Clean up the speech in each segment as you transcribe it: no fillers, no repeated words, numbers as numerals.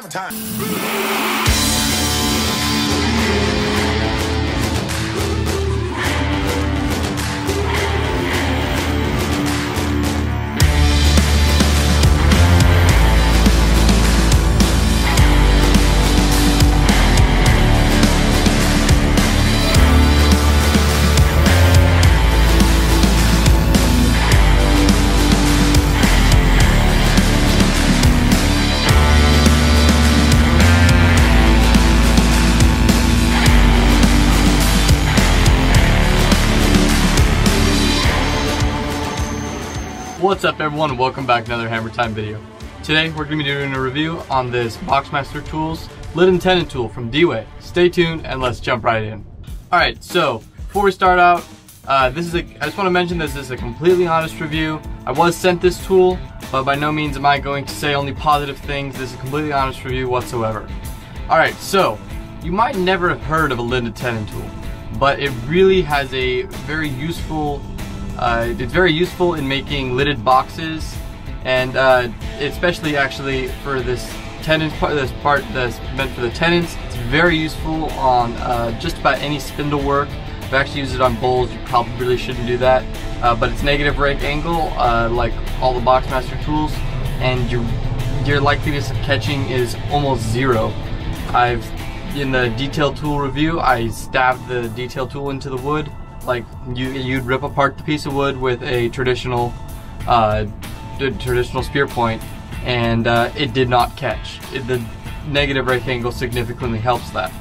Hammertime. What's up everyone, welcome back to another Hammertime video. Today we're going to be doing a review on this Boxmaster Tools Lathe and Tenon tool from D-Way. Stay tuned and let's jump right in. Alright, so before we start out, I just want to mention this is a completely honest review. I was sent this tool, but by no means am I going to say only positive things. This is a completely honest review whatsoever. Alright, so you might never have heard of a Lathe and Tenon tool, but it really has a very useful it's very useful in making lidded boxes, and especially actually for this tenon part, this part that's meant for the tenons. It's very useful on just about any spindle work. I've actually used it on bowls. You probably really shouldn't do that, but it's negative rake angle like all the Boxmaster tools, and your likeliness of catching is almost zero. In the detail tool review, I stabbed the detail tool into the wood. Like you'd rip apart the piece of wood with a traditional spear point, and it did not catch. The negative rake angle significantly helps that.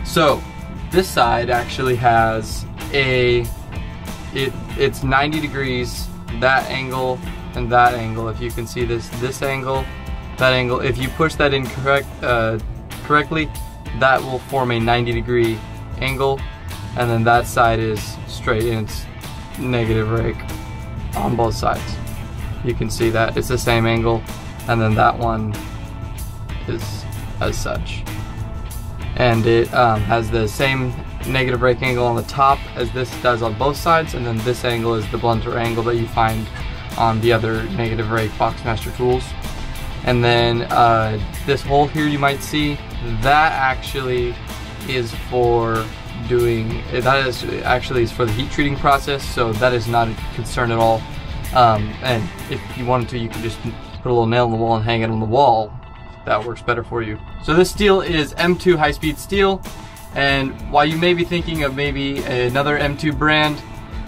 So this side actually has it's 90 degrees, that angle and that angle. If you can see this angle, that angle. If you push that in correctly, that will form a 90-degree angle. And then that side is straight, and it's negative rake on both sides. You can see that it's the same angle, and then that one is as such. And it has the same negative rake angle on the top as this does on both sides, and then this angle is the blunter angle that you find on the other negative rake Boxmaster tools. And then this hole here you might see, that actually is for doing, that is actually for the heat treating process, so that is not a concern at all. And if you wanted to, you could just put a little nail in the wall and hang it on the wall. That works better for you. So this steel is M2 high-speed steel, and while you may be thinking of maybe another M2 brand,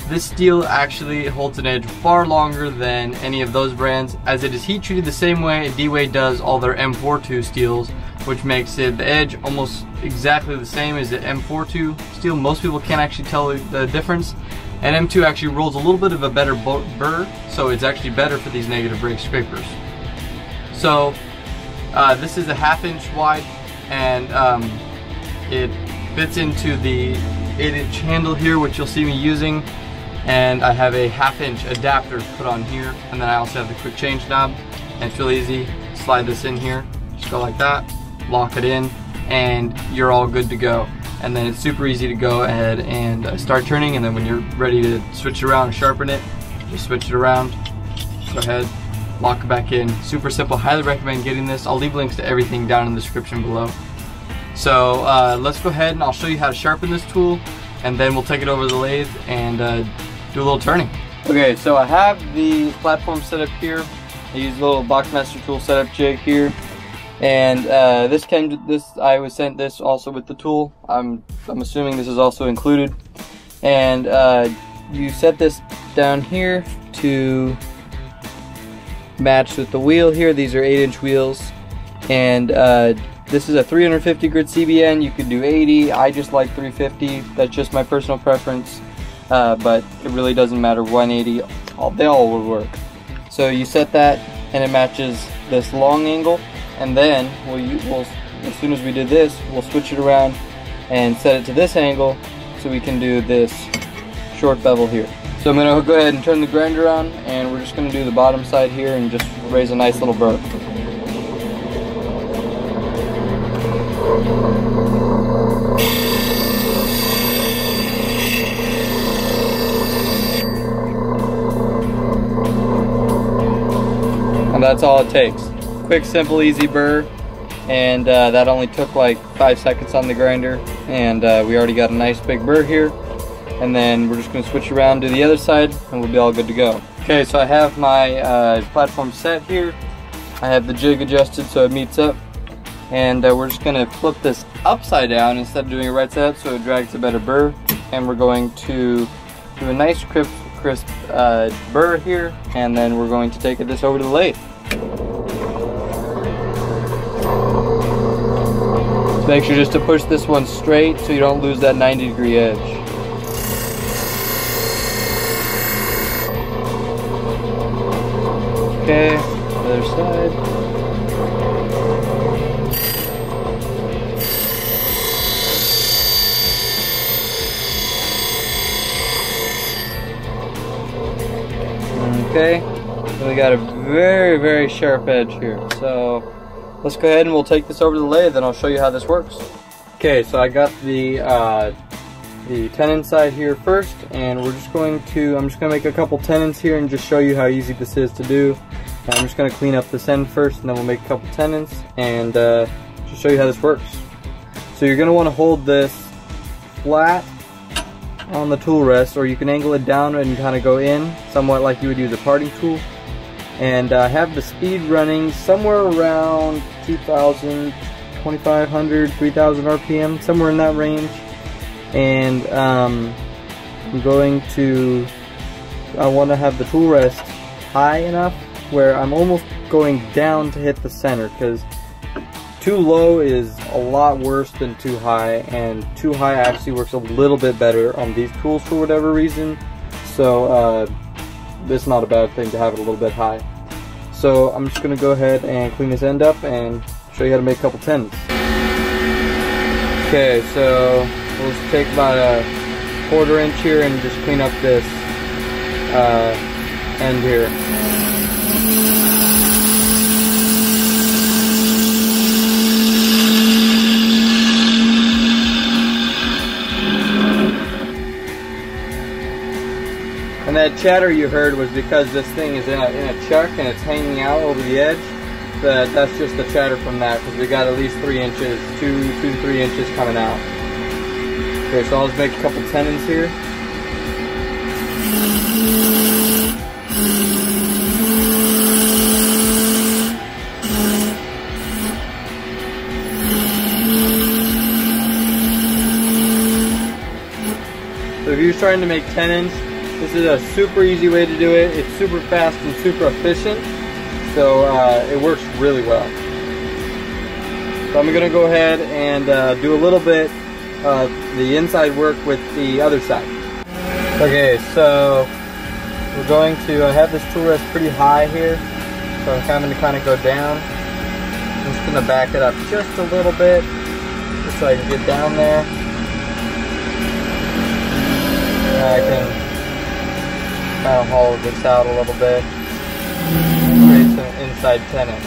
this steel actually holds an edge far longer than any of those brands, as it is heat treated the same way D-Way does all their M42 steels, which makes the edge almost exactly the same as the M42 steel. Most people can't actually tell the difference, and M2 actually rolls a little bit of a better burr, so it's actually better for these negative rake scrapers. So this is a 1/2 inch wide, and it fits into the 8-inch handle here, which you'll see me using, and I have a 1/2 inch adapter put on here, and then I also have the quick change knob, and it's really easy. Slide this in here, just go like that, lock it in, and you're all good to go. And then it's super easy to go ahead and start turning, and then when you're ready to switch it around and sharpen it, just switch it around, go ahead, lock it back in. Super simple, highly recommend getting this. I'll leave links to everything down in the description below. So let's go ahead and I'll show you how to sharpen this tool, and then we'll take it over to the lathe and do a little turning. Okay, so I have the platform set up here. I use a little Boxmaster tool setup jig here. And I was sent this also with the tool. I'm assuming this is also included. And you set this down here to match with the wheel here. These are 8-inch wheels, and this is a 350 grit CBN. You could do 80. I just like 350. That's just my personal preference, but it really doesn't matter. 180, they all would work. So you set that, and it matches this long angle. And then we'll, as soon as we did this, we'll switch it around and set it to this angle, so we can do this short bevel here. So I'm going to go ahead and turn the grinder on, and we're just going to do the bottom side here and just raise a nice little burr. And that's all it takes. Quick, simple, easy burr, and that only took like 5 seconds on the grinder, and we already got a nice big burr here. And then we're just going to switch around to the other side and we'll be all good to go. Okay, so I have my platform set here. I have the jig adjusted so it meets up, and we're just going to flip this upside down instead of doing it right side up so it drags a better burr. And we're going to do a nice crisp burr here, and then we're going to take this over to the lathe. So make sure just to push this one straight so you don't lose that 90-degree edge. Okay, other side. Okay, so we got a very sharp edge here. So let's go ahead and we'll take this over to the lathe and I'll show you how this works. Okay, so I got the tenon side here first, and I'm just going to make a couple tenons here and just show you how easy this is to do. And I'm just going to clean up this end first, and then we'll make a couple tenons and just show you how this works. So you're going to want to hold this flat on the tool rest, or you can angle it down and kind of go in somewhat like you would use a parting tool, and have the speed running somewhere around 2,000, 2,500, 3,000 RPM, somewhere in that range. And I want to have the tool rest high enough where I'm almost going down to hit the center, because too low is a lot worse than too high, and too high actually works a little bit better on these tools for whatever reason. So it's not a bad thing to have it a little bit high. So I'm just going to go ahead and clean this end up and show you how to make a couple tenons. Okay, so we'll just take about a 1/4 inch here and just clean up this end here. And that chatter you heard was because this thing is in a chuck and it's hanging out over the edge. But that's just the chatter from that, because we got at least 3 inches, 2 to 3 inches coming out. Okay, so I'll just make a couple tenons here. So if you're trying to make tenons, this is a super easy way to do it. It's super fast and super efficient, so it works really well. So I'm going to go ahead and do a little bit of the inside work with the other side. Okay, so we're going to have this tool rest pretty high here, so I'm having to kind of go down. I'm just going to back it up just a little bit, just so I can get down there. And I can kind of hollow this out a little bit, create some inside tenons.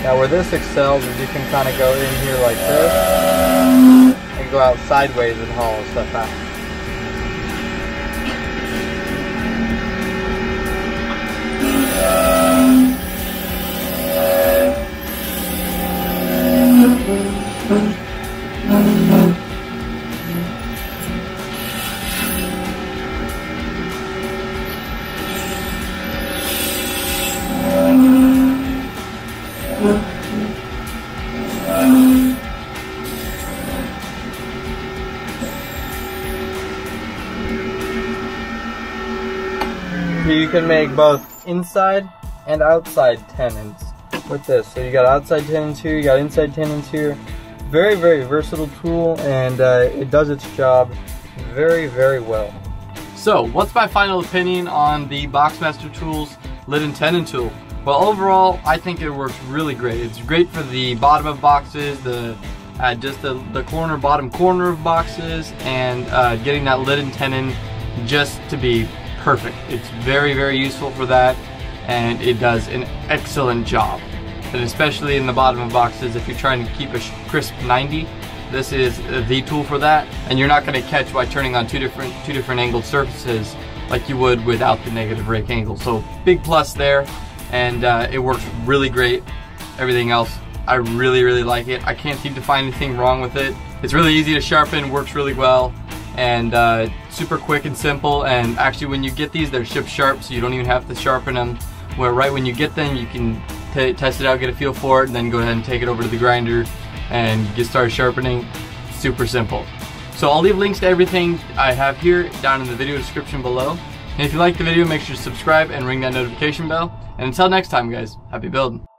Now where this excels is you can kind of go in here like this and go out sideways and hollow stuff out. You can make both inside and outside tenons with this. So you got outside tenons here, you got inside tenons here. Very versatile tool, and it does its job very well. So what's my final opinion on the Boxmaster Tools lid and tenon tool? Well, overall I think it works really great. It's great for the bottom of boxes, just the bottom corner of boxes, and getting that lid and tenon just to be perfect. It's very useful for that, and it does an excellent job. And especially in the bottom of boxes, if you're trying to keep a crisp 90, this is the tool for that. And you're not going to catch by turning on two different angled surfaces like you would without the negative rake angle. So big plus there. and it works really great. Everything else, I really like it. I can't seem to find anything wrong with it. It's really easy to sharpen, works really well, and super quick and simple. And actually, when you get these, they're shipped sharp, so you don't even have to sharpen them. Where right when you get them, you can test it out, get a feel for it, and then go ahead and take it over to the grinder and get started sharpening. Super simple. So I'll leave links to everything I have here down in the video description below. And if you like the video, make sure to subscribe and ring that notification bell. And until next time, guys, happy building.